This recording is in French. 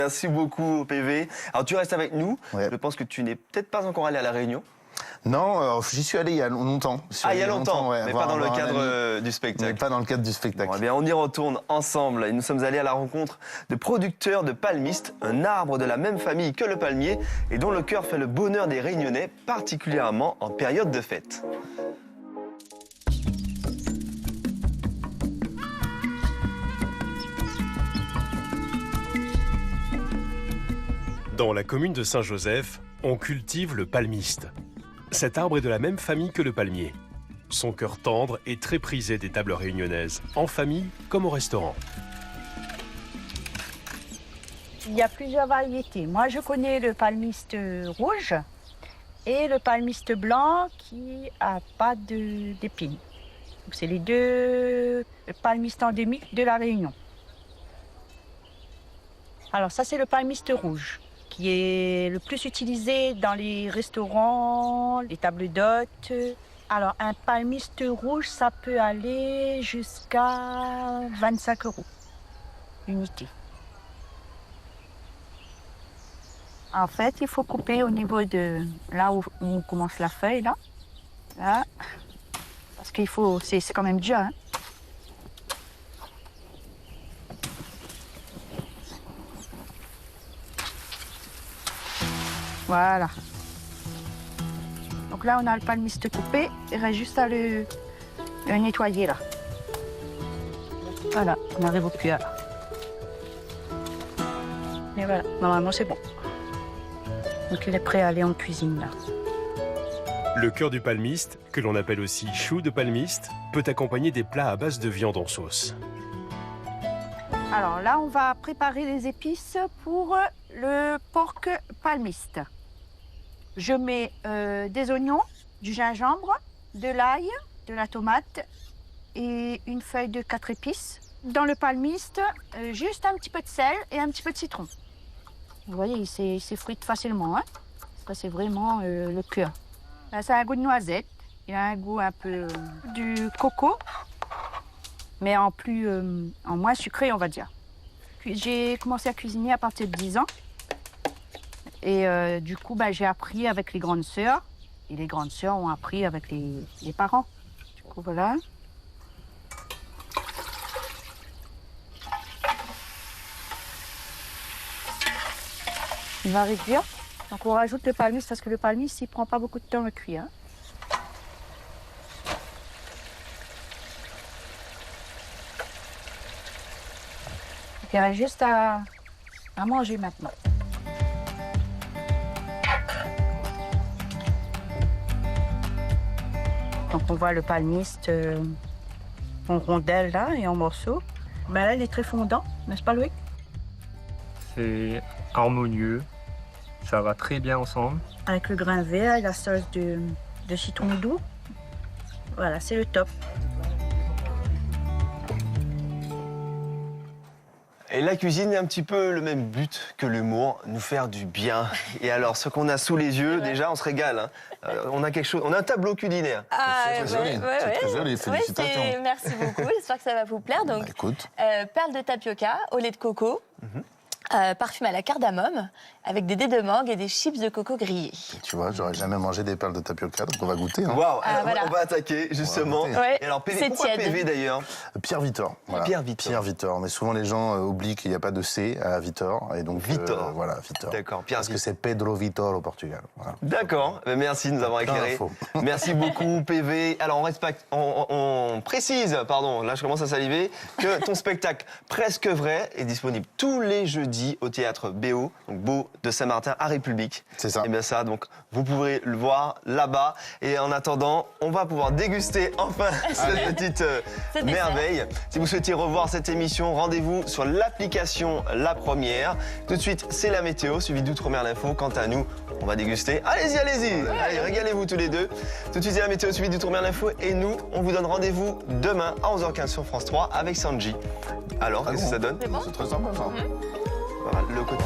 Merci beaucoup PV. Alors tu restes avec nous. Ouais. Je pense que tu n'es peut-être pas encore allé à La Réunion. Non, j'y suis allé il y a longtemps. Ah, il y a longtemps, ouais, mais voir- pas dans le voir un cadre ami. du spectacle. Mais pas dans le cadre du spectacle. Bon, eh bien, on y retourne ensemble et nous sommes allés à la rencontre de producteurs de palmistes, un arbre de la même famille que le palmier et dont le cœur fait le bonheur des Réunionnais, particulièrement en période de fête. Dans la commune de Saint-Joseph, on cultive le palmiste. Cet arbre est de la même famille que le palmier. Son cœur tendre est très prisé des tables réunionnaises, en famille comme au restaurant. Il y a plusieurs variétés. Moi, je connais le palmiste rouge et le palmiste blanc qui n'a pas d'épines. C'est les deux palmistes endémiques de la Réunion. Alors ça, c'est le palmiste rouge, qui est le plus utilisé dans les restaurants, les tables d'hôtes. Alors, un palmiste rouge, ça peut aller jusqu'à 25 € l'unité. En fait, il faut couper au niveau de là où on commence la feuille, là. Là. Parce qu'il faut, c'est quand même dur, hein. Voilà. Donc là, on a le palmiste coupé. Il reste juste à le nettoyer, là. Voilà, on arrive au cuir. Et voilà, normalement, c'est bon. Donc il est prêt à aller en cuisine, là. Le cœur du palmiste, que l'on appelle aussi chou de palmiste, peut accompagner des plats à base de viande en sauce. Alors là, on va préparer les épices pour le porc palmiste. Je mets des oignons, du gingembre, de l'ail, de la tomate et une feuille de 4 épices. Dans le palmiste, juste un petit peu de sel et un petit peu de citron. Vous voyez, il s'effrite facilement, hein. Ça, c'est vraiment le cœur. Là, ça a un goût de noisette. Il a un goût un peu du coco, mais en moins sucré, on va dire. J'ai commencé à cuisiner à partir de 10 ans. Et du coup, j'ai appris avec les grandes sœurs. Et les grandes sœurs ont appris avec les parents. Du coup, voilà. Il va réduire. Donc, on rajoute le palmiste parce que le palmiste, il prend pas beaucoup de temps à cuire. Il reste juste à manger maintenant. Donc on voit le palmiste en rondelles là et en morceaux. Mais là, il est très fondant, n'est-ce pas Loïc? C'est harmonieux, ça va très bien ensemble. Avec le grain vert et la sauce de citron doux. Voilà, c'est le top. Et la cuisine est un petit peu le même but que l'humour, nous faire du bien. Et alors, ce qu'on a sous les yeux, déjà, on se régale, hein. On a quelque chose, on a un tableau culinaire. Ah, C'est très joli, c'est très joli, félicitations. Merci beaucoup, j'espère que ça va vous plaire. Donc, Écoute, perles de tapioca au lait de coco, parfumé à la cardamome, avec des dés de mangue et des chips de coco grillés. tu vois, j'aurais jamais mangé des perles de tapioca, donc on va goûter. Hein. Waouh, Ah, voilà. on va attaquer, justement. On va Ouais, Et alors, PV, c'est pourquoi tiède. PV d'ailleurs? Pierre Vitor. Voilà. Pierre Vitor. Pierre Vitor. Mais souvent, les gens oublient qu'il n'y a pas de C à Vitor. Et donc, Vitor. voilà, Vitor. D'accord, Pierre Parce que Vitor. c'est Pedro Vitor au Portugal. Voilà. D'accord, merci de nous avoir Plein éclairé. d'infos. Merci beaucoup PV. Alors on précise, pardon, là je commence à saliver, que ton spectacle Presque Vrai est disponible tous les jeudis au théâtre BO, donc Beau de Saint-Martin à République. C'est ça. Et bien ça, donc vous pourrez le voir là-bas. Et en attendant, on va pouvoir déguster enfin cette petite Ce dessert. merveille. Si vous souhaitez revoir cette émission, rendez-vous sur l'application La Première. Tout de suite, c'est la météo, suivi d'Outre-mer l'info. Quant à nous, on va déguster. Allez-y, allez-y. Allez, régalez-vous tous les deux. Tout de suite, c'est la météo, suivi d'Outre-mer l'info. Et nous, on vous donne rendez-vous demain à 11h15 sur France 3 avec Sanji. Alors, qu'est-ce que ça donne? C'est très sympa, ça. Voilà, le côté